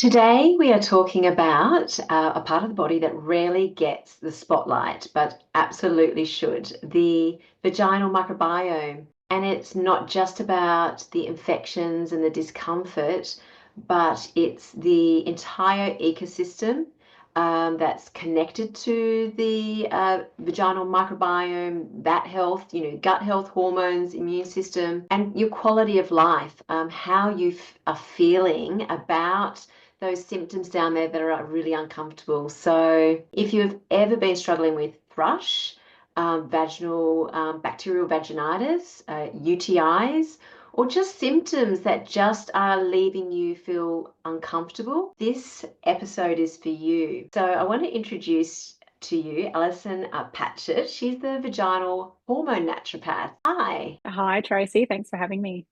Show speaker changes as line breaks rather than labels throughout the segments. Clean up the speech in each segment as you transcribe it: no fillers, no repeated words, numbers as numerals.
Today, we are talking about a part of the body that rarely gets the spotlight, but absolutely should, the vaginal microbiome. And it's not just about the infections and the discomfort, but it's the entire ecosystem that's connected to the vaginal microbiome, that health, gut health, hormones, immune system, and your quality of life, how you are feeling about those symptoms down there that are really uncomfortable. So if you've ever been struggling with thrush, vaginal bacterial vaginitis, UTIs, or just symptoms that just are leaving you feel uncomfortable, this episode is for you. So I want to introduce to you Allison Patchett. She's the vaginal hormone naturopath. Hi.
Hi, Tracy. Thanks for having me.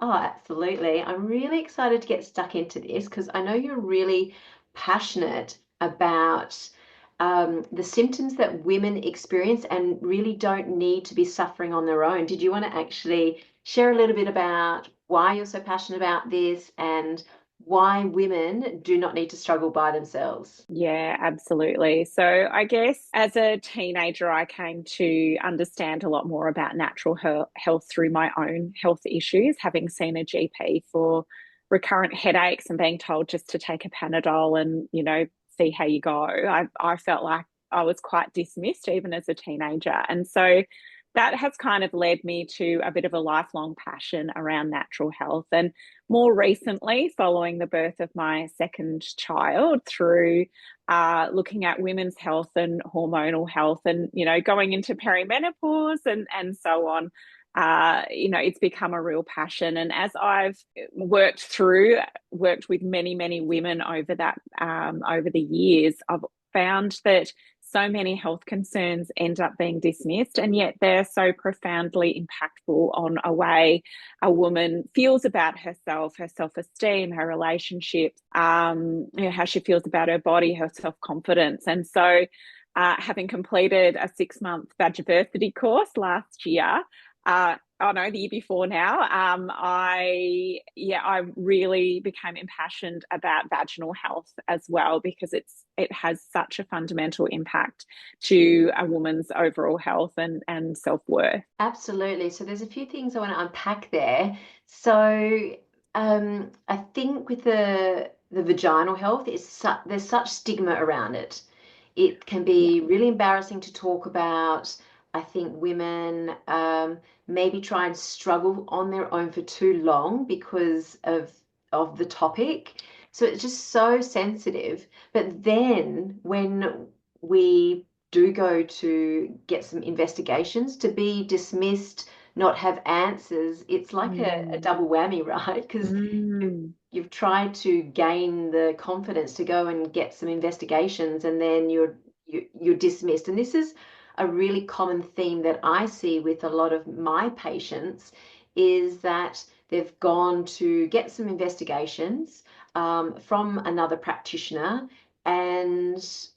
Oh, absolutely. I'm really excited to get stuck into this because I know you're really passionate about the symptoms that women experience and really don't need to be suffering on their own. Did you want to actually share a little bit about why you're so passionate about this and why women do not need to struggle by themselves?
Yeah, absolutely. So, I guess as a teenager, I came to understand a lot more about natural health through my own health issues, having seen a GP for recurrent headaches and being told just to take a Panadol and, see how you go. I felt like I was quite dismissed even as a teenager. And so that has kind of led me to a bit of a lifelong passion around natural health. And more recently, following the birth of my second child, through looking at women's health and hormonal health, and going into perimenopause and so on. It's become a real passion. And as I've worked with many women over the years, I've found that so many health concerns end up being dismissed, and yet they're so profoundly impactful on a way a woman feels about herself, her self-esteem, her relationships, how she feels about her body, her self-confidence. And so having completed a 6-month vagiversity course last year, oh no, the year before now, I really became impassioned about vaginal health as well, because it has such a fundamental impact to a woman's overall health and self-worth.
Absolutely. So there's a few things I want to unpack there. So I think with the vaginal health, there's such stigma around it. It can
Yeah.
be really embarrassing to talk about. I think women maybe try and struggle on their own for too long because of the topic. So it's just so sensitive. But then when we do go to get some investigations, to be dismissed, not have answers, it's like a
Mm.
double whammy, right? Because
Mm.
you've tried to gain the confidence to go and get some investigations, and then you're dismissed. And this is a really common theme that I see with a lot of my patients, is that they've gone to get some investigations from another practitioner, and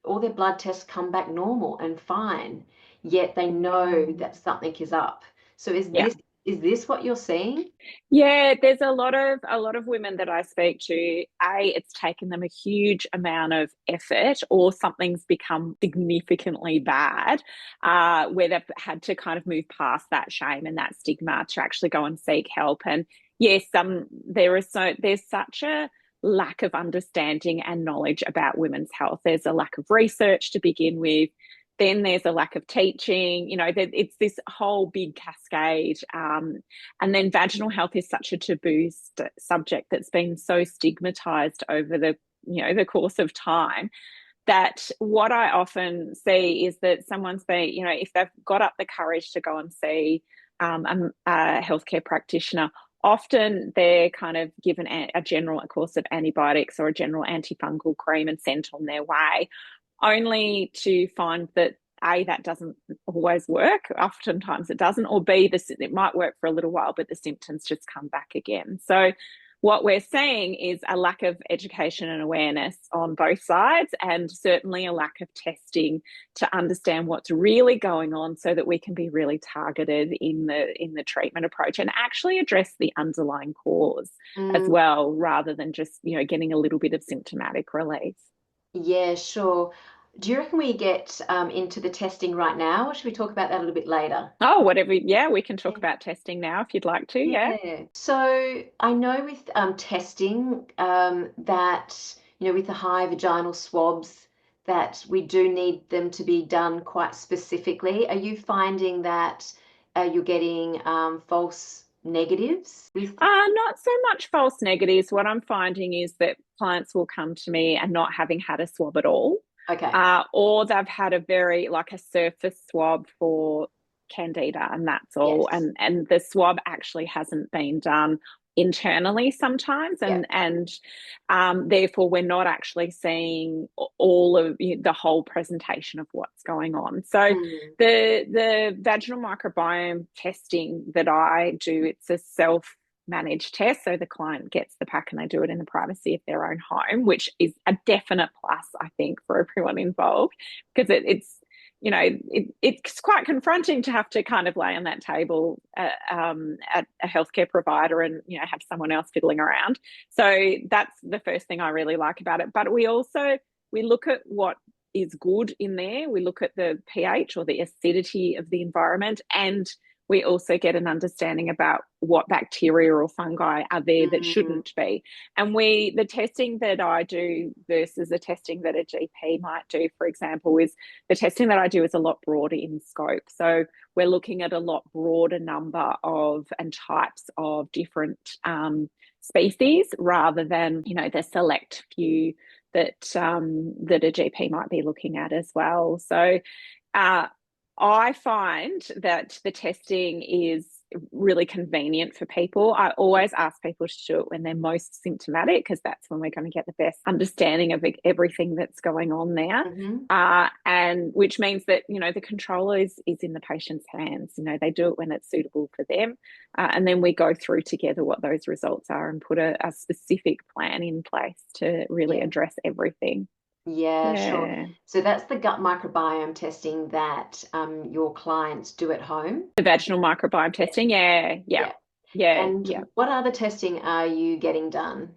all their blood tests come back normal and fine, yet they know
Mm.
that something is up. So
Yeah.
is this what you're seeing?
Yeah, there's a lot of women that I speak to. It's taken them a huge amount of effort, or something's become significantly bad, where they've had to kind of move past that shame and that stigma to actually go and seek help. And yes, there's such a lack of understanding and knowledge about women's health. There's a lack of research to begin with. Then there's a lack of teaching. It's this whole big cascade. And then vaginal health is such a taboo subject that's been so stigmatized over the course of time, that what I often see is that someone's been, if they've got up the courage to go and see a healthcare practitioner, often they're kind of given a general course of antibiotics or a general antifungal cream and sent on their way, only to find that A, that doesn't always work. Oftentimes it doesn't, or B, it might work for a little while, but the symptoms just come back again. So what we're seeing is a lack of education and awareness on both sides, and certainly a lack of testing to understand what's really going on so that we can be really targeted in the treatment approach and actually address the underlying cause as
Mm,
well, rather than just, getting a little bit of symptomatic relief.
yeah, sure. Do you reckon we get into the testing right now, or should we talk about that a little bit later?
Oh, whatever. Yeah, we can talk about testing now if you'd like to. Yeah.
Yeah. So I know with testing that, with the high vaginal swabs, that we do need them to be done quite specifically. Are you finding that you're getting false negatives with?
Not so much false negatives. What I'm finding is that clients will come to me and not having had a swab at all,
Okay.
or they've had like a surface swab for candida, and that's all.
Yes.
And the swab actually hasn't been done internally sometimes,
Yeah.
and therefore we're not actually seeing all of the whole presentation of what's going on. So
Mm.
the vaginal microbiome testing that I do, it's a self-managed test, so the client gets the pack and they do it in the privacy of their own home, which is a definite plus, I think, for everyone involved, because it's quite confronting to have to kind of lay on that table at a healthcare provider and have someone else fiddling around. So that's the first thing I really like about it. But we look at what is good in there. We look at the pH or the acidity of the environment, and we also get an understanding about what bacteria or fungi are there that
Mm.
shouldn't be. And the testing that I do versus the testing that a GP might do, for example, is the testing that I do is a lot broader in scope. So we're looking at a lot broader number of and types of different species, rather than the select few that a GP might be looking at as well. So uh, I find that the testing is really convenient for people. I always ask people to do it when they're most symptomatic, because that's when we're going to get the best understanding of everything that's going on there.
Hmm.
And which means that, the control is in the patient's hands. They do it when it's suitable for them. And then we go through together what those results are and put a specific plan in place to really
Yeah.
address everything.
Yeah, sure.
Yeah.
So that's the gut microbiome testing that your clients do at home.
The vaginal microbiome
Yeah.
testing. Yeah. Yeah.
Yeah.
Yeah.
And
Yeah.
what other testing are you getting done?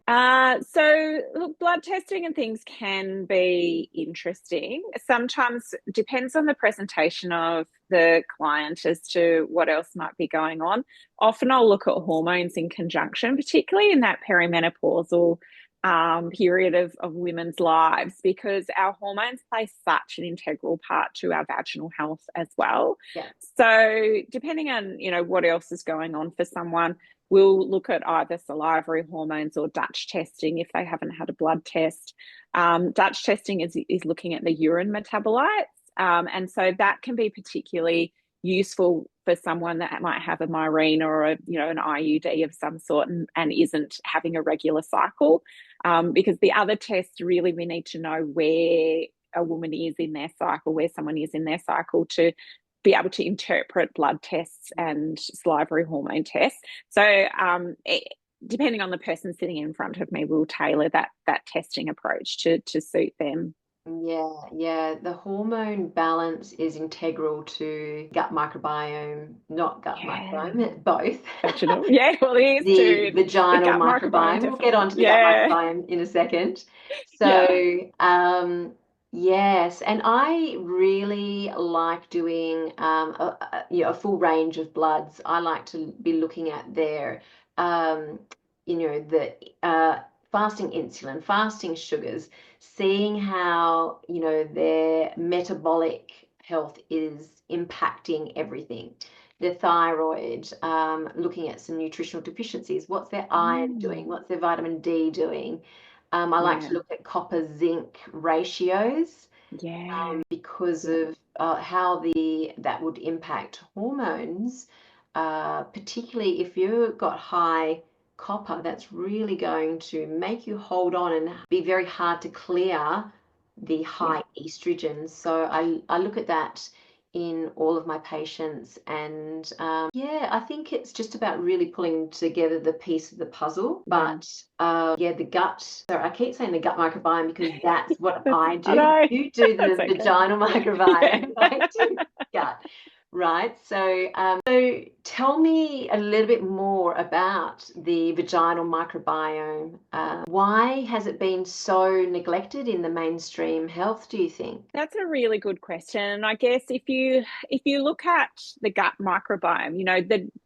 So look, blood testing and things can be interesting. Sometimes depends on the presentation of the client as to what else might be going on. Often I'll look at hormones in conjunction, particularly in that perimenopausal period of women's lives, because our hormones play such an integral part to our vaginal health as well.
Yeah.
So depending on, what else is going on for someone, we'll look at either salivary hormones or Dutch testing if they haven't had a blood test. Dutch testing is looking at the urine metabolites. And so that can be particularly useful for someone that might have a Mirena or an IUD of some sort, and isn't having a regular cycle. Because the other tests, really, we need to know where a woman is in their cycle, where someone is in their cycle, to be able to interpret blood tests and salivary hormone tests. So depending on the person sitting in front of me, we'll tailor that testing approach to suit them.
Yeah, yeah. The hormone balance is integral to gut microbiome, not gut
Yeah.
microbiome, both.
Vaginal. Yeah, well, it is
The
too. The
vaginal
gut microbiome,
microbiome. We'll get
definitely.
on to the gut
Yeah.
microbiome in a second.
Yeah.
So, yes, and I really like doing a full range of bloods. I like to be looking at their, the fasting insulin, fasting sugars, seeing how, their metabolic health is impacting everything. The thyroid, looking at some nutritional deficiencies. What's their iron doing?
Mm.
What's their vitamin D doing? I like to
Yeah.
look at copper zinc ratios
Yeah.
because
Yeah.
of how that would impact hormones, particularly if you've got high copper. That's really going to make you hold on and be very hard to clear the
Yeah.
high estrogen. So I look at that in all of my patients. And yeah, I think it's just about really pulling together the piece of the puzzle.
Yeah.
But yeah, the gut, sorry, I keep saying the gut microbiome because that's what I
I
do.
know.
You do
That's
the
okay.
vaginal
Yeah.
microbiome, I do gut. Right. So tell me a little bit more about the vaginal microbiome. Why has it been so neglected in the mainstream health, do you think?
That's a really good question. And I guess if you look at the gut microbiome,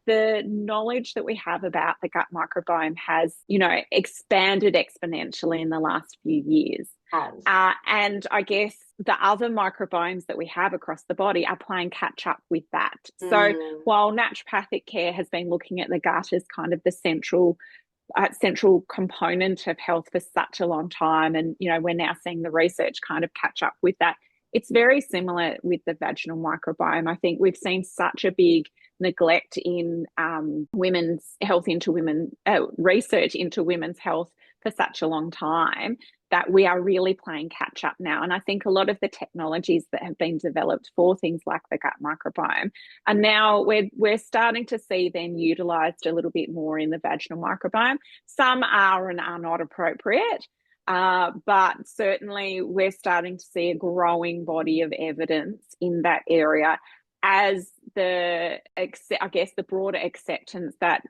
the knowledge that we have about the gut microbiome has, expanded exponentially in the last few years.
Has.
And I guess the other microbiomes that we have across the body are playing catch up with that. So
Mm,
while naturopathic care has been looking at the gut as kind of the central component of health for such a long time. And, we're now seeing the research kind of catch up with that. It's very similar with the vaginal microbiome. I think we've seen such a big neglect in women's health into women, research into women's health for such a long time that we are really playing catch up now. And I think a lot of the technologies that have been developed for things like the gut microbiome, and now we're starting to see them utilized a little bit more in the vaginal microbiome. Some are and are not appropriate, but certainly we're starting to see a growing body of evidence in that area as I guess the broader acceptance that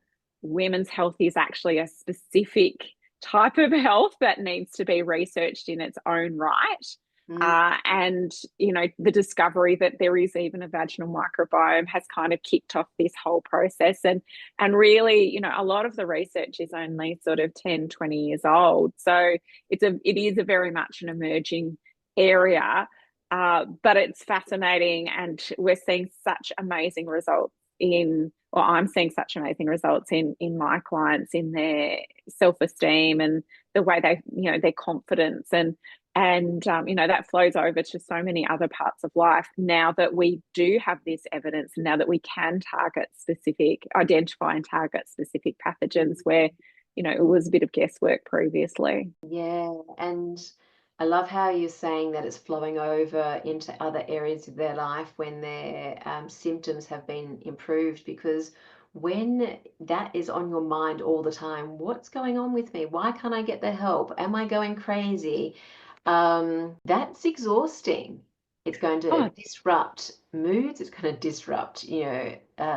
women's health is actually a specific type of health that needs to be researched in its own right.
mm,
And the discovery that there is even a vaginal microbiome has kind of kicked off this whole process. And really, a lot of the research is only sort of 10, 20 years old. So it is a very much an emerging area. But it's fascinating, and we're seeing such amazing results I'm seeing such amazing results in my clients, in their self-esteem and the way their confidence, and that flows over to so many other parts of life now that we do have this evidence, now that we can identify and target specific pathogens where it was a bit of guesswork previously.
yeah, and I love how you're saying that it's flowing over into other areas of their life when their symptoms have been improved. Because when that is on your mind all the time, what's going on with me? Why can't I get the help? Am I going crazy? That's exhausting. It's going to
Oh,
disrupt moods. It's going to disrupt,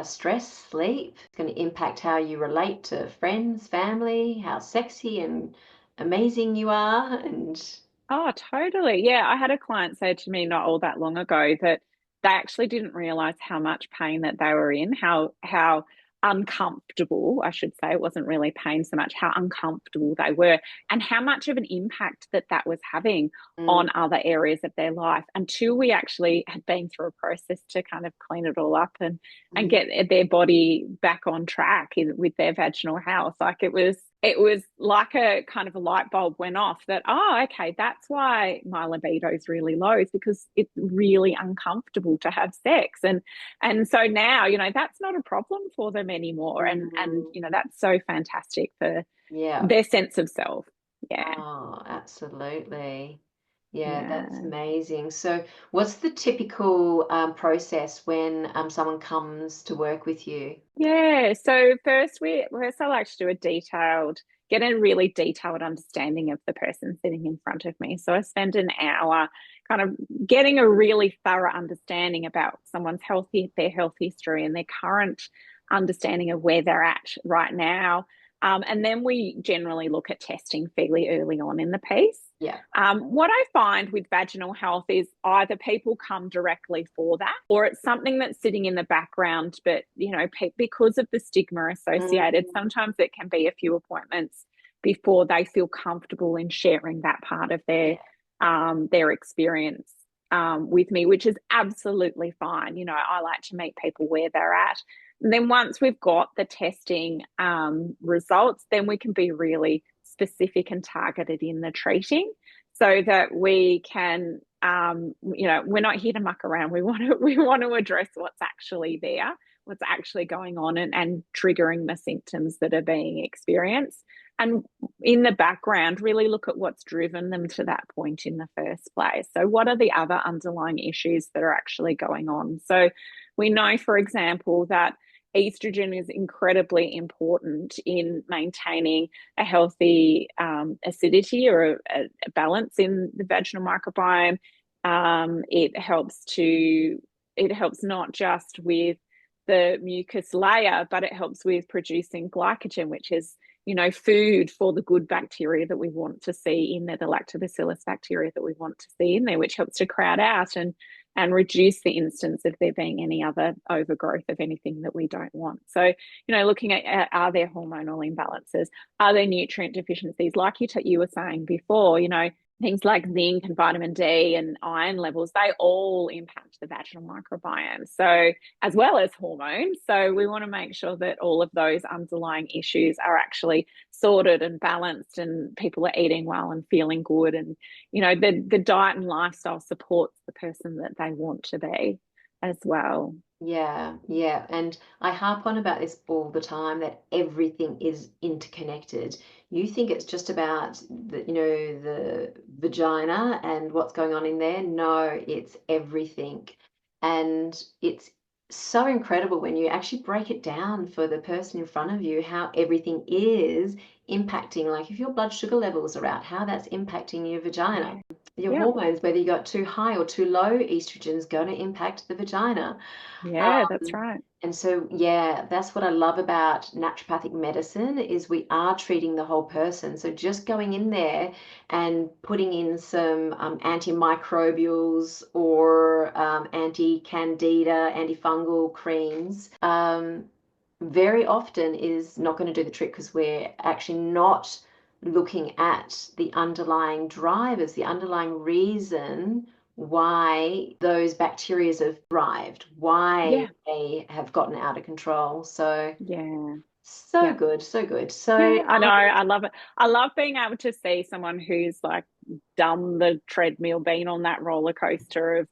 stress, sleep. It's going to impact how you relate to friends, family, how sexy and amazing you are. And
Oh, totally. Yeah, I had a client say to me not all that long ago that they actually didn't realize how much pain that they were in, how uncomfortable, I should say, it wasn't really pain so much, how uncomfortable they were, and how much of an impact that was having
mm,
on other areas of their life until we actually had been through a process to kind of clean it all up and
mm,
get their body back on track with their vaginal health. Like it was like a kind of a light bulb went off that, oh, okay, that's why my libido is really low, is because it's really uncomfortable to have sex. And so now, that's not a problem for them anymore. And
mm,
that's so fantastic for
yeah.
their sense of self. Yeah.
Oh, absolutely. Yeah, that's
Yeah.
amazing. So, what's the typical process when someone comes to work with you?
Yeah. So first I like to do get a really detailed understanding of the person sitting in front of me. So I spend an hour kind of getting a really thorough understanding about someone's their health history and their current understanding of where they're at right now. And then we generally look at testing fairly early on in the piece.
Yeah.
What I find with vaginal health is either people come directly for that, or it's something that's sitting in the background, but because of the stigma associated,
Mm,
sometimes it can be a few appointments before they feel comfortable in sharing that part of
yeah.
their experience with me, which is absolutely fine. I like to meet people where they're at. And then once we've got the testing results, then we can be really specific and targeted in the treating, so that we can, we're not here to muck around. We want to address what's actually there, what's actually going on, and triggering the symptoms that are being experienced. and in the background, really look at what's driven them to that point in the first place. So, what are the other underlying issues that are actually going on? So, we know, for example, that estrogen is incredibly important in maintaining a healthy acidity or a balance in the vaginal microbiome. It helps not just with the mucus layer, but it helps with producing glycogen, which is food for the good bacteria that we want to see in there, the lactobacillus bacteria that we want to see in there, which helps to crowd out and reduce the instance of there being any other overgrowth of anything that we don't want. So, looking at, are there hormonal imbalances? Are there nutrient deficiencies? Like you were saying before, things like zinc and vitamin D and iron levels, they all impact the vaginal microbiome. So, as well as hormones. So, we want to make sure that all of those underlying issues are actually sorted and balanced, and people are eating well and feeling good. And, the diet and lifestyle supports the person that they want to be as well.
Yeah, yeah. And I harp on about this all the time that everything is interconnected. You think it's just about the vagina and what's going on in there. No, it's everything. And it's so incredible when you actually break it down for the person in front of you, how everything is impacting. Like if your blood sugar levels are out, how that's impacting your vagina.
Yeah.
Your
Yeah.
hormones, whether you got too high or too low estrogen, is going to impact the vagina.
Yeah, that's right.
And so, yeah, that's what I love about naturopathic medicine is we are treating the whole person. So just going in there and putting in some antimicrobials or anti-candida, antifungal creams, very often is not going to do the trick because we're actually not looking at the underlying drivers, the underlying reason why those bacteria have thrived, why
Yeah.
they have gotten out of control. So,
Yeah.
so
Yeah.
good, so good. So,
Yeah, I know. I love it. I love being able to see someone who's like done the treadmill, been on that roller coaster of,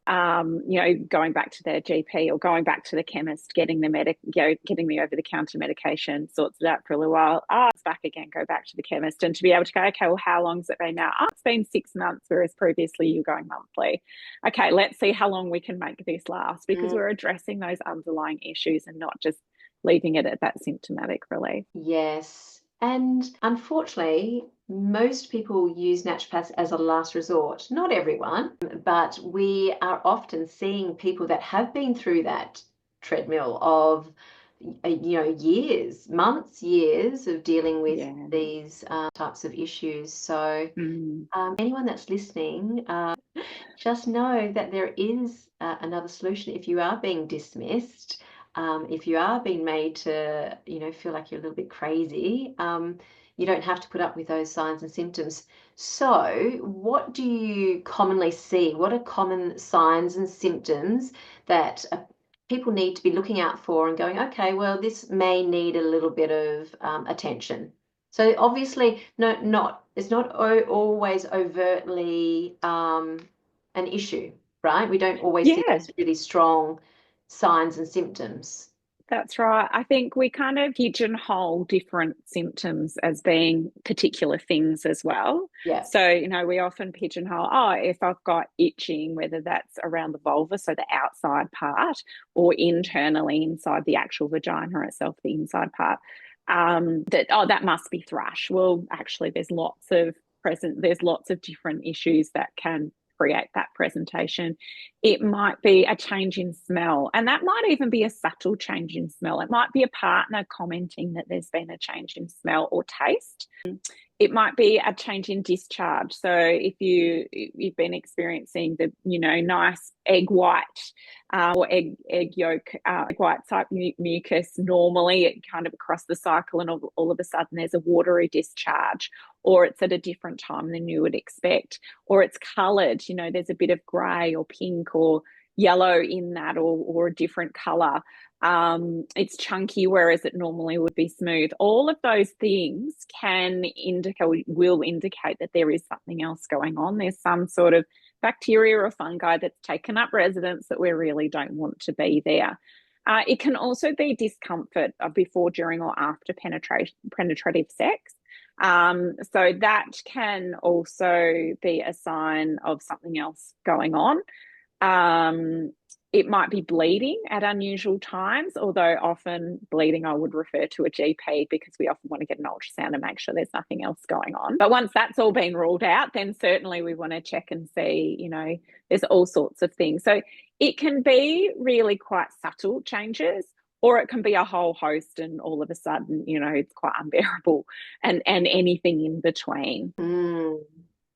going back to their GP or going back to the chemist, getting getting the over the counter medication, sorts it out for a little while. It's back again, go back to the chemist, and to be able to go, okay, well, how long's it been now? It's been 6 months, whereas previously you were going monthly. Okay, let's see how long we can make this last, because we're addressing those underlying issues and not just leaving it at that symptomatic relief.
yes. And unfortunately, most people use naturopaths as a last resort. Not everyone, but we are often seeing people that have been through that treadmill of, years, months, years of dealing with
Yeah.
these types of issues. So,
Mm.
anyone that's listening, just know that there is another solution if you are being dismissed, if you are being made to, feel like you're a little bit crazy. You don't have to put up with those signs and symptoms. So, what do you commonly see? What are common signs and symptoms that people need to be looking out for and going, okay, well, this may need a little bit of attention? So obviously, no, not it's not always overtly an issue, right? We don't always see
Yeah,
those really strong signs and symptoms.
that's right. I think we kind of pigeonhole different symptoms as being particular things as well.
Yeah.
So, we often pigeonhole, if I've got itching, whether that's around the vulva, so the outside part, or internally inside the actual vagina itself, the inside part, that must be thrush. Well, actually, there's lots of different issues that can create that presentation. It might be a change in smell, and that might even be a subtle change in smell. It might be a partner commenting that there's been a change in smell or taste. It might be a change in discharge. So if you've been experiencing the nice egg white or egg yolk white type mucus normally, it kind of across the cycle, and all of a sudden there's a watery discharge, or it's at a different time than you would expect, or it's coloured. There's a bit of grey or pink or yellow in that, or a different colour. It's chunky, whereas it normally would be smooth. All of those things will indicate that there is something else going on. There's some sort of bacteria or fungi that's taken up residence that we really don't want to be there. It can also be discomfort before, during, or after penetrative sex. So that can also be a sign of something else going on. Um, it might be bleeding at unusual times, although often bleeding I would refer to a GP because we often want to get an ultrasound and make sure there's nothing else going on. But once that's all been ruled out, then certainly we want to check and see, there's all sorts of things. So it can be really quite subtle changes, or it can be a whole host and all of a sudden, it's quite unbearable, and anything in between.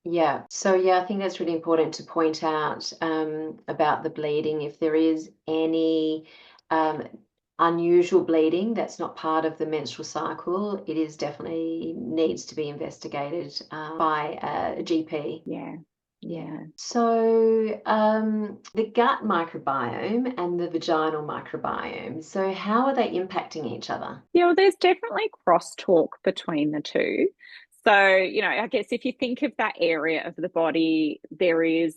Yeah. So yeah, I think that's really important to point out about the bleeding. If there is any um, unusual bleeding that's not part of the menstrual cycle, it is definitely needs to be investigated by a GP.
Yeah.
Yeah. So the gut microbiome and the vaginal microbiome. So how are they impacting each other?
Yeah, well, there's definitely crosstalk between the two. So, I guess if you think of that area of the body, there is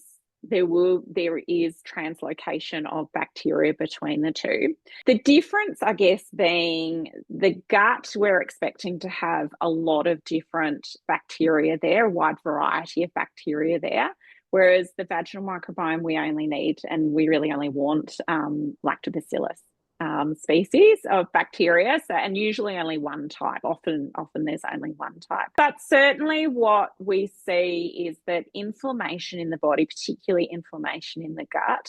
translocation of bacteria between the two. The difference, I guess, being the gut, we're expecting to have a lot of different bacteria there, a wide variety of bacteria there. Whereas the vaginal microbiome, we only need, and we really only want, lactobacillus species of bacteria, so, and usually only one type. Often there's only one type. But certainly what we see is that inflammation in the body, particularly inflammation in the gut,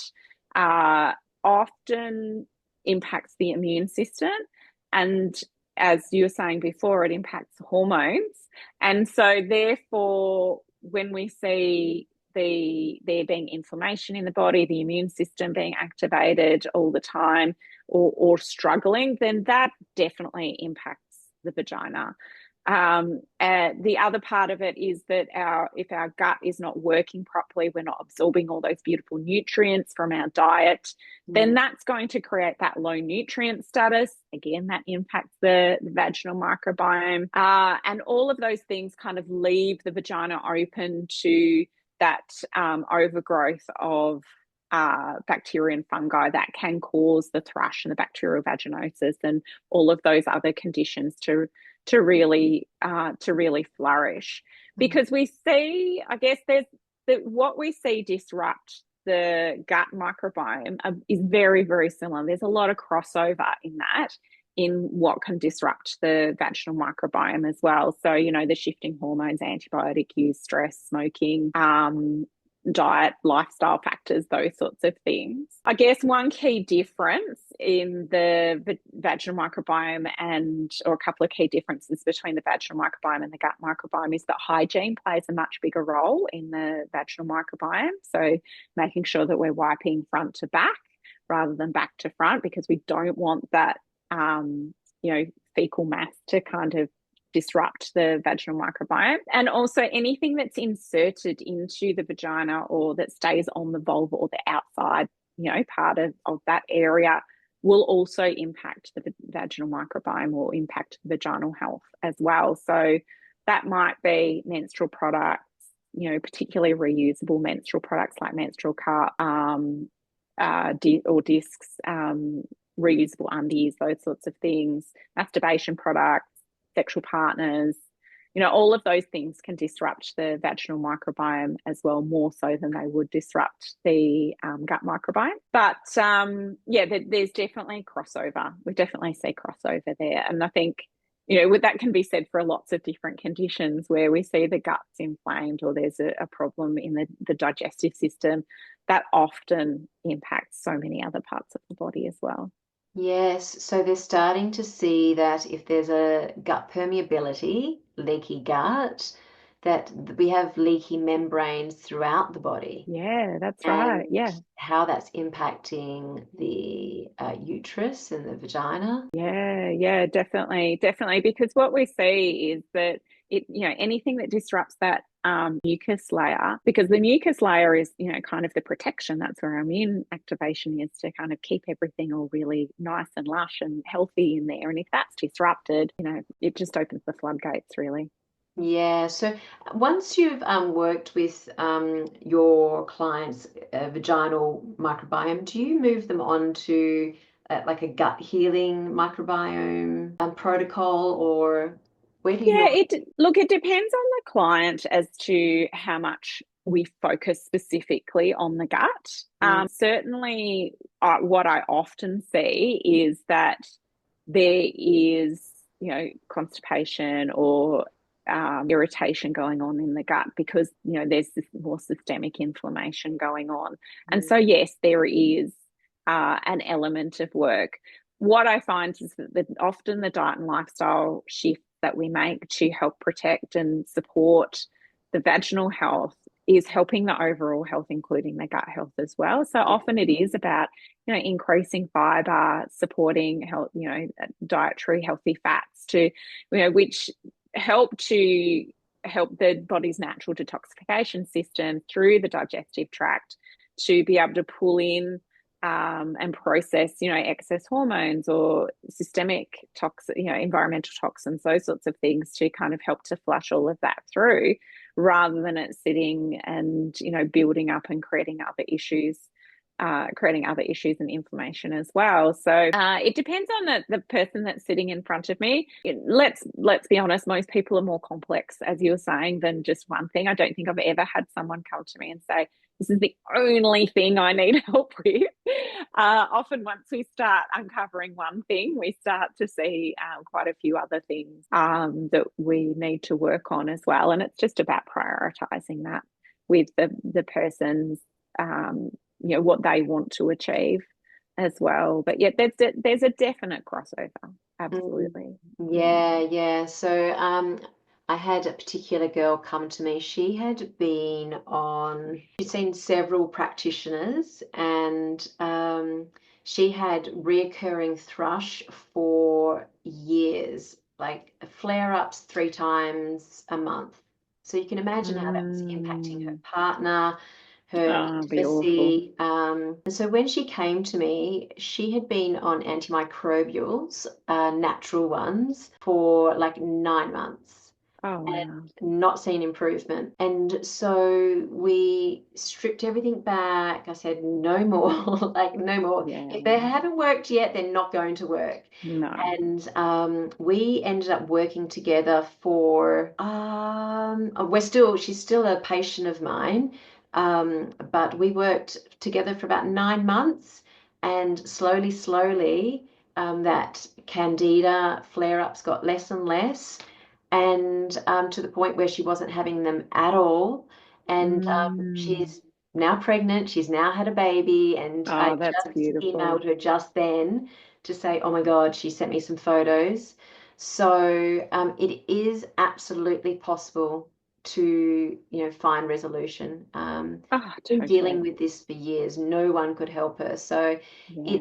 often impacts the immune system. And as you were saying before, it impacts hormones. And so therefore, when we see there being inflammation in the body, the immune system being activated all the time, or struggling, then that definitely impacts the vagina. The other part of it is that if our gut is not working properly, we're not absorbing all those beautiful nutrients from our diet, then that's going to create that low nutrient status. Again, that impacts the vaginal microbiome. And all of those things kind of leave the vagina open to that overgrowth of bacteria and fungi that can cause the thrush and the bacterial vaginosis and all of those other conditions to really flourish. Because we see, I guess, what we see disrupt the gut microbiome is very, very similar. There's a lot of crossover in what can disrupt the vaginal microbiome as well. So, the shifting hormones, antibiotic use, stress, smoking, diet, lifestyle factors, those sorts of things. I guess one key difference in the vaginal microbiome or a couple of key differences between the vaginal microbiome and the gut microbiome is that hygiene plays a much bigger role in the vaginal microbiome. So making sure that we're wiping front to back rather than back to front, because we don't want that fecal mass to kind of disrupt the vaginal microbiome. And also anything that's inserted into the vagina or that stays on the vulva or the outside, part of that area will also impact the vaginal microbiome or impact vaginal health as well. So that might be menstrual products, particularly reusable menstrual products like menstrual cup or discs, reusable undies, those sorts of things, masturbation products, sexual partners, all of those things can disrupt the vaginal microbiome as well, more so than they would disrupt the gut microbiome. But there's definitely crossover. We definitely see crossover there. And I think, that can be said for lots of different conditions where we see the gut's inflamed or there's a problem in the digestive system that often impacts so many other parts of the body as well.
Yes, so they're starting to see that if there's a gut permeability, leaky gut, that we have leaky membranes throughout the body,
Yeah, that's right.
and
Yeah.
how that's impacting the uterus and the vagina.
Yeah, definitely, definitely. Because what we see is that anything that disrupts that mucus layer, because the mucus layer is, kind of the protection. That's where our immune activation is, to kind of keep everything all really nice and lush and healthy in there. And if that's disrupted, it just opens the floodgates, really.
Yeah, so once you've worked with your clients' vaginal microbiome, do you move them on to like a gut healing microbiome protocol, or Where do you
Yeah,
normally?
it depends on the client as to how much we focus specifically on the gut.
Mm,
Certainly, what I often see is that there is, constipation or irritation going on in the gut because, there's this more systemic inflammation going on. And
mm,
so, yes, there is an element of work. What I find is that often the diet and lifestyle shift that we make to help protect and support the vaginal health is helping the overall health, including the gut health as well. So
yeah.
often it is about, increasing fiber, supporting health, dietary healthy fats to, which help to help the body's natural detoxification system through the digestive tract to be able to pull in and process, excess hormones or systemic toxic, environmental toxins, those sorts of things to kind of help to flush all of that through rather than it sitting and, building up and creating other issues and inflammation as well. So it depends on the person that's sitting in front of me. Let's be honest, most people are more complex, as you were saying, than just one thing. I don't think I've ever had someone come to me and say, this is the only thing I need help with. Often, once we start uncovering one thing, we start to see quite a few other things that we need to work on as well. And it's just about prioritizing that with the person's what they want to achieve as well. But yeah, there's a definite crossover.
Mm.
Absolutely. Mm.
Yeah, yeah. So I had a particular girl come to me. She'd seen several practitioners and she had reoccurring thrush for years, like flare-ups 3 times a month. So you can imagine how that was impacting her
Mm.
partner, her
Oh, it'd be awful.
intimacy. And so when she came to me, she had been on antimicrobials, natural ones, for like 9 months
Oh,
and
wow.
not seen improvement. And so we stripped everything back. I said, no more, like no more. If they
Yeah.
haven't worked yet, they're not going to work.
No.
And we ended up working together for, she's still a patient of mine, but we worked together for about 9 months and slowly, that candida flare-ups got less and less and to the point where she wasn't having them at all. And
Mm.
she's now pregnant. She's now had a baby, and I
Oh, that's
just
beautiful.
emailed her just then to say, "Oh my God," she sent me some photos. So it is absolutely possible to, find resolution.
Oh,
Been dealing
totally.
with this for years. No one could help her. So
Yeah.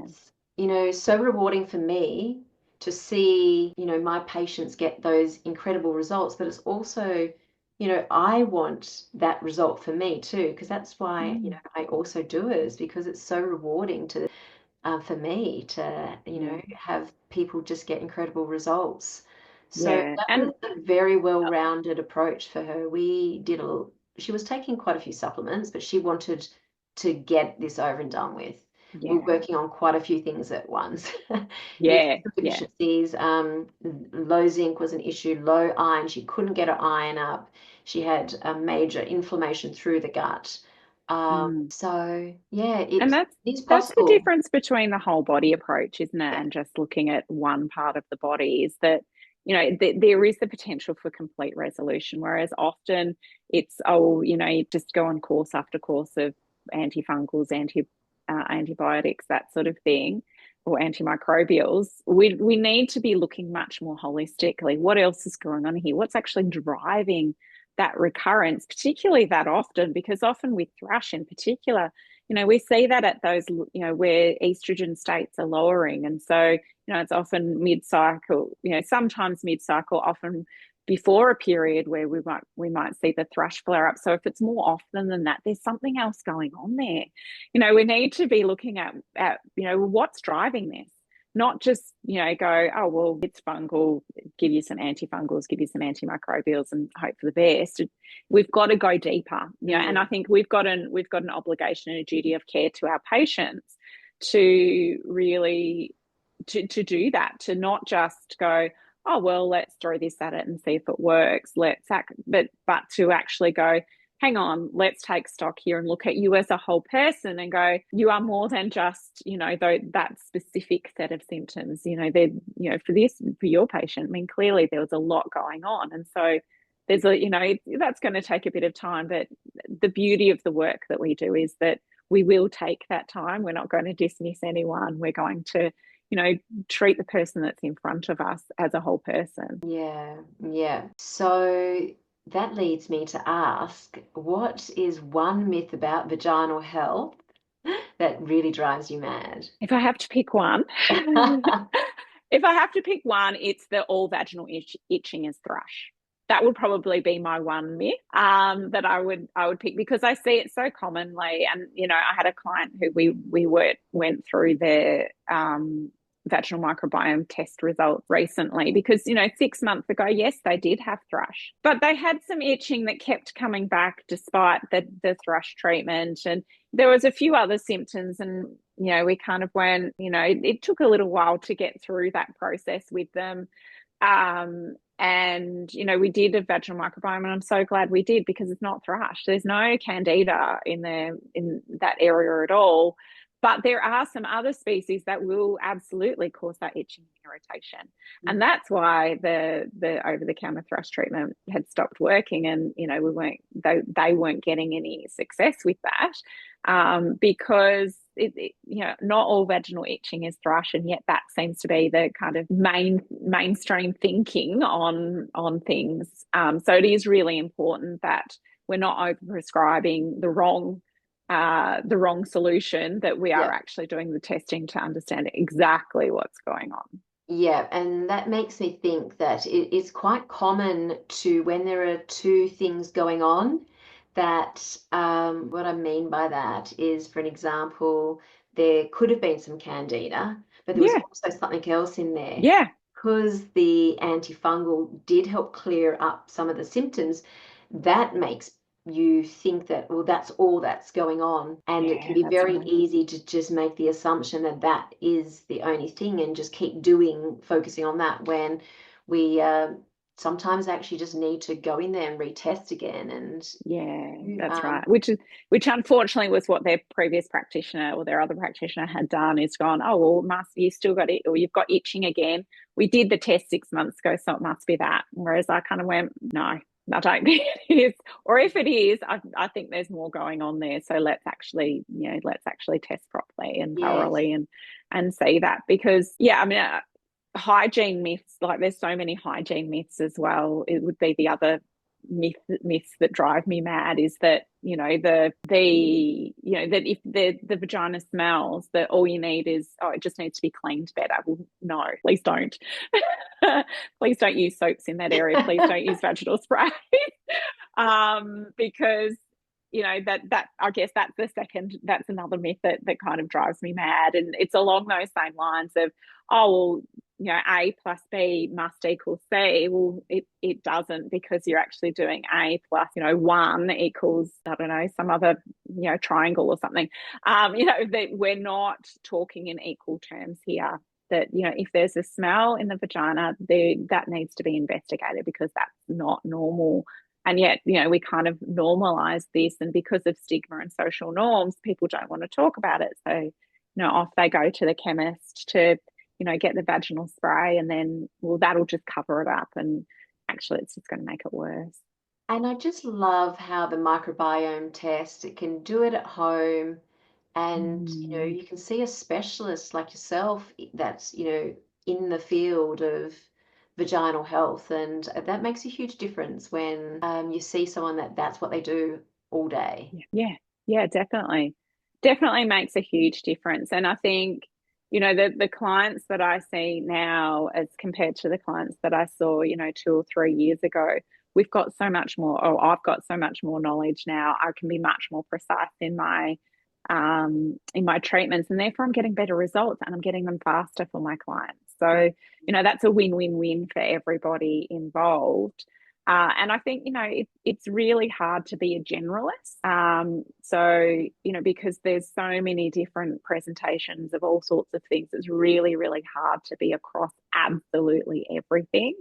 it's, so rewarding for me to see, my patients get those incredible results, but it's also, I want that result for me too, because that's why,
Mm.
I also do it is because it's so rewarding to, for me to,
Yeah.
have people just get incredible results. So
Yeah.
that
And
was a very well-rounded approach for her. She was taking quite a few supplements, but she wanted to get this over and done with. We're
yeah.
working on quite a few things at once.
Yeah.
Nutritional
Yeah.
deficiencies, low zinc was an issue, low iron. She couldn't get her iron up. She had a major inflammation through the gut.
Mm.
So yeah,
And
it is
that's the
possible.
difference between the whole body approach, isn't it?
Yeah.
And just looking at one part of the body is that, there is the potential for complete resolution, whereas often it's, oh, you just go on course after course of antifungals, antibiotics, that sort of thing, or antimicrobials. We need to be looking much more holistically. What else is going on here? What's actually driving that recurrence, particularly that often? Because often with thrush in particular, we see that at those, where estrogen states are lowering. And so, it's often mid-cycle, sometimes mid-cycle, often before a period where we might see the thrush flare up. So if it's more often than that, there's something else going on there. We need to be looking at what's driving this, not just, go, oh, well, it's fungal, give you some antifungals, give you some antimicrobials and hope for the best. We've got to go deeper, and I
Mm,
think we've got an obligation and a duty of care to our patients to really to do that, to not just go, oh well, let's throw this at it and see if it works. But to actually go, hang on, let's take stock here and look at you as a whole person and go, you are more than just, that specific set of symptoms. For your patient, I mean, clearly there was a lot going on. And so that's going to take a bit of time. But the beauty of the work that we do is that we will take that time. We're not going to dismiss anyone. We're going to, treat the person that's in front of us as a whole person.
Yeah, yeah. So that leads me to ask, what is one myth about vaginal health that really drives you mad?
If I have to pick one, if I have to pick one, it's that all vaginal itching is thrush. That would probably be my one myth that I would pick, because I see it so commonly. And I had a client who we went through their vaginal microbiome test results recently, because 6 months ago, yes, they did have thrush, but they had some itching that kept coming back despite the thrush treatment, and there was a few other symptoms. And we kind of went, it took a little while to get through that process with them. And we did a vaginal microbiome, and I'm so glad we did, because it's not thrush. There's no candida in that area at all. But there are some other species that will absolutely cause that itching and irritation. And that's why the over-the-counter thrush treatment had stopped working, and they weren't getting any success with that, because not all vaginal itching is thrush, and yet that seems to be the kind of mainstream thinking on things. So it is really important that we're not over prescribing the wrong solution, that we are actually doing the testing to understand exactly what's going on.
Yeah, and that makes me think that it is quite common to, when there are two things going on, that what I mean by that is, for an example, there could have been some candida, but there was
Yeah,
also something else in there.
yeah,
Because the antifungal did help clear up some of the symptoms, that makes you think that, well, that's all that's going on. And it can
yeah,
be
that's
very
right.
easy to just make the assumption that that is the only thing and just keep focusing on that, when we sometimes actually just need to go in there and retest again. And
Yeah, that's right. Which unfortunately was what their previous practitioner or their other practitioner had done, is gone, oh well, you still got it, or you've got itching again. We did the test 6 months ago, so it must be that. Whereas I kind of went, no, I don't think it is. Or if it is, I think there's more going on there. So let's actually test properly and
yes,
thoroughly and see that. Because I mean, hygiene myths, like there's so many hygiene myths as well. It would be the other myths that drive me mad, is that that if the vagina smells, that all you need is, it just needs to be cleaned better. Well, no, please don't. Please don't use soaps in that area. Please don't use vaginal spray. Because that I guess that's another myth that kind of drives me mad. And it's along those same lines of, oh well, A plus B must equal C. Well, it doesn't, because you're actually doing A plus 1 equals, I don't know, some other triangle or something. That we're not talking in equal terms here. That if there's a smell in the vagina, that needs to be investigated, because that's not normal. And yet, we kind of normalize this, and because of stigma and social norms, people don't want to talk about it. So, off they go to the chemist to, get the vaginal spray, and then, well, that'll just cover it up. And actually, it's just going to make it worse.
and I just love how the microbiome test, it can do it at home. And
Mm.
you can see a specialist like yourself that's in the field of vaginal health, and that makes a huge difference when you see someone that's what they do all day.
Yeah, yeah, definitely makes a huge difference. And I think the clients that I see now, as compared to the clients that I saw 2 or 3 years ago, we've got so much more, or I've got so much more knowledge now. I can be much more precise in my treatments, and therefore I'm getting better results, and I'm getting them faster for my clients. So that's a win-win-win for everybody involved. And I think, it's really hard to be a generalist. So, because there's so many different presentations of all sorts of things, it's really, really hard to be across absolutely everything.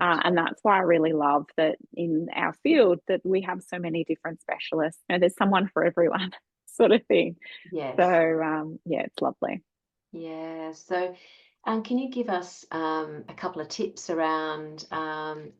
And that's why I really love that in our field that we have so many different specialists. There's someone for everyone sort of thing. So,
Yes.
yeah, it's lovely.
Yeah. So, can you give us a couple of tips around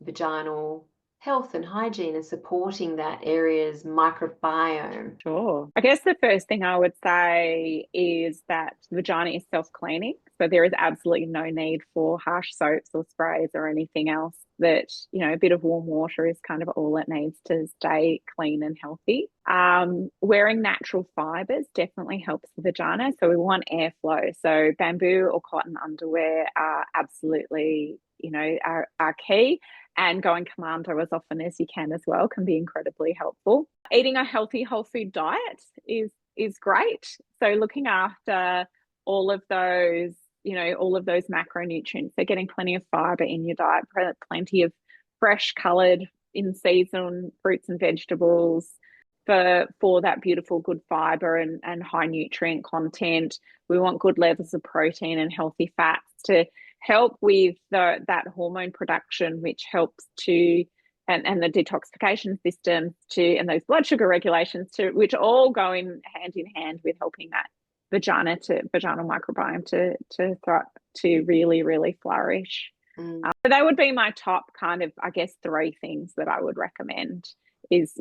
vaginal health and hygiene and supporting that area's microbiome?
Sure. I guess the first thing I would say is that the vagina is self-cleaning. So there is absolutely no need for harsh soaps or sprays or anything else. That, a bit of warm water is kind of all it needs to stay clean and healthy. Wearing natural fibers definitely helps the vagina. So we want airflow. So bamboo or cotton underwear are absolutely, are key. And going commando as often as you can as well can be incredibly helpful. Eating a healthy whole food diet is great. So looking after all of those, all of those macronutrients. So getting plenty of fiber in your diet, plenty of fresh coloured in season fruits and vegetables for that beautiful good fiber and high nutrient content. We want good levels of protein and healthy fats to help with that hormone production, which helps to and the detoxification systems and those blood sugar regulations which all go in hand with helping that vaginal microbiome to really, really flourish.
Mm.
So that would be my top kind of, I guess, three things that I would recommend is,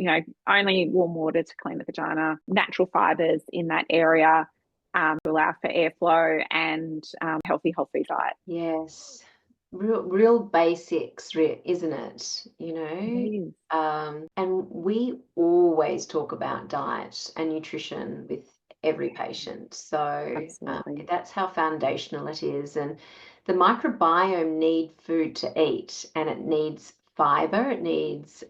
only warm water to clean the vagina, natural fibers in that area, to allow for airflow, and healthy whole food diet.
Yes. Real basics, isn't it?
It is.
And we always talk about diet and nutrition with every patient. So
Absolutely.
that's how foundational it is. And the microbiome need food to eat, and it needs fiber. It needs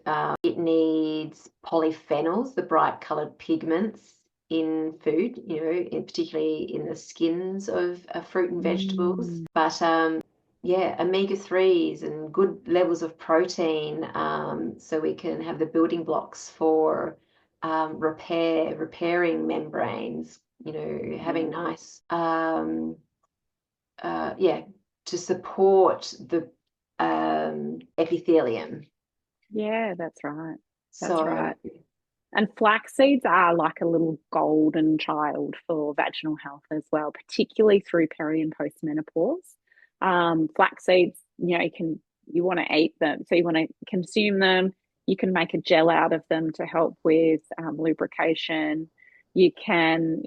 polyphenols, the bright colored pigments in food, particularly in the skins of fruit and vegetables.
Mm.
But yeah, omega-3s and good levels of protein, so we can have the building blocks for repairing membranes, having
Yeah.
nice, yeah, to support the epithelium.
Yeah, that's right. That's
So,
right. And flax seeds are like a little golden child for vaginal health as well, particularly through peri and postmenopause. Flax seeds, you want to eat them, so you want to consume them. You can make a gel out of them to help with lubrication. You can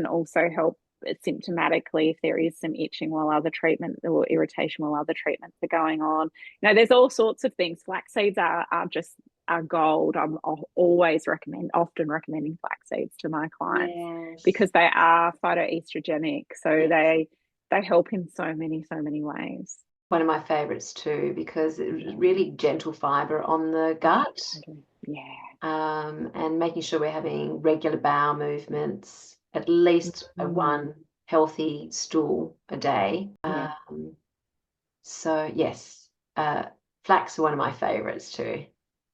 also help symptomatically if there is some itching while other treatment or irritation while other treatments are going on. There's all sorts of things. Flax seeds are just are gold. Often recommending flax seeds to my clients
yes,
because they are phytoestrogenic. So
yes.
they help in so many ways.
One of my favorites too, because it was
Yeah,
really gentle fiber on the gut,
totally. Yeah.
and making sure we're having regular bowel movements, at least
Mm,
one healthy stool a day.
yeah.
So yes, flax are one of my favorites too.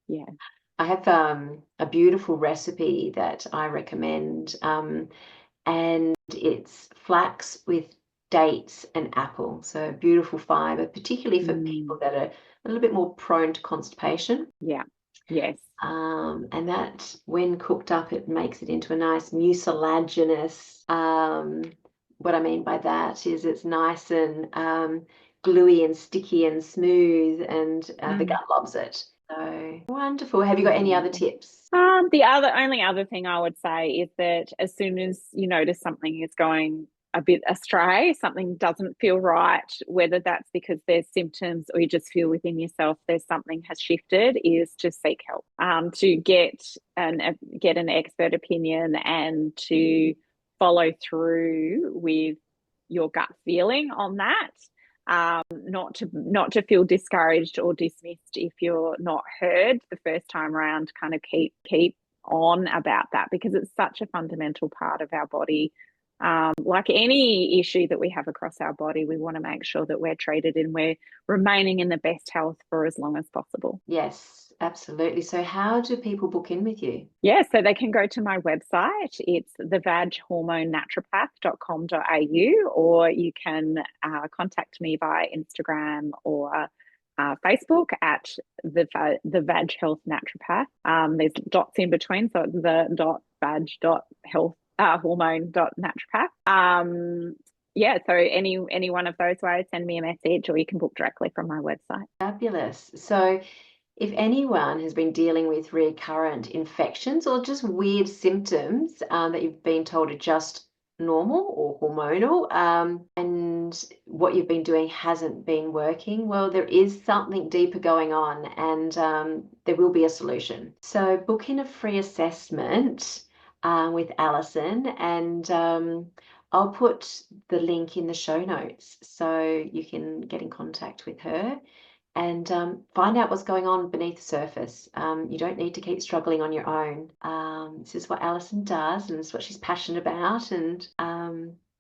Yeah.
I have a beautiful recipe that I recommend, and it's flax with dates and apple. So beautiful fiber, particularly for people
Mm,
that are a little bit more prone to constipation.
yeah. Yes.
And that, when cooked up, it makes it into a nice mucilaginous. What I mean by that is it's nice and gluey and sticky and smooth, and the
Mm.
gut loves it. So wonderful. Have you got any other
Wonderful.
tips?
The only other thing I would say is that as soon as you notice something is going a bit astray, something doesn't feel right, whether that's because there's symptoms or you just feel within yourself there's something has shifted, is to seek help, to get an expert opinion and to follow through with your gut feeling on that. Not to feel discouraged or dismissed if you're not heard the first time around. Kind of keep on about that because it's such a fundamental part of our body. Like any issue that we have across our body, we want to make sure that we're treated and we're remaining in the best health for as long as possible.
Yes, absolutely. So how do people book in with you?
Yeah, so they can go to my website. It's thevagHormoneNaturopath.com.au, or you can contact me by Instagram or Facebook at the Vag Health Naturopath. There's dots in between, so it's the dot vag dot health hormone dot naturopath. Yeah, so any one of those ways, send me a message, or you can book directly from my website.
Fabulous. So if anyone has been dealing with recurrent infections or just weird symptoms that you've been told are just normal or hormonal, and what you've been doing hasn't been working, well, there is something deeper going on, and there will be a solution. So book in a free assessment with Allison, and I'll put the link in the show notes so you can get in contact with her and find out what's going on beneath the surface. You don't need to keep struggling on your own. This is what Alison does, and it's what she's passionate about. And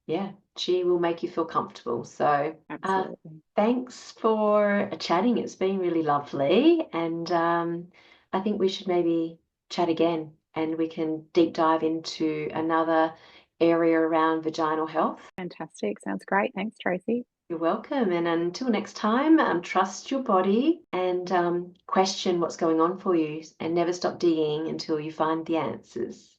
yeah, she will make you feel comfortable. So
Absolutely.
thanks for chatting. It's been really lovely. And I think we should maybe chat again and we can deep dive into another area around vaginal health.
Fantastic. Sounds great. Thanks, Tracy.
You're welcome. And until next time, trust your body and question what's going on for you and never stop digging until you find the answers.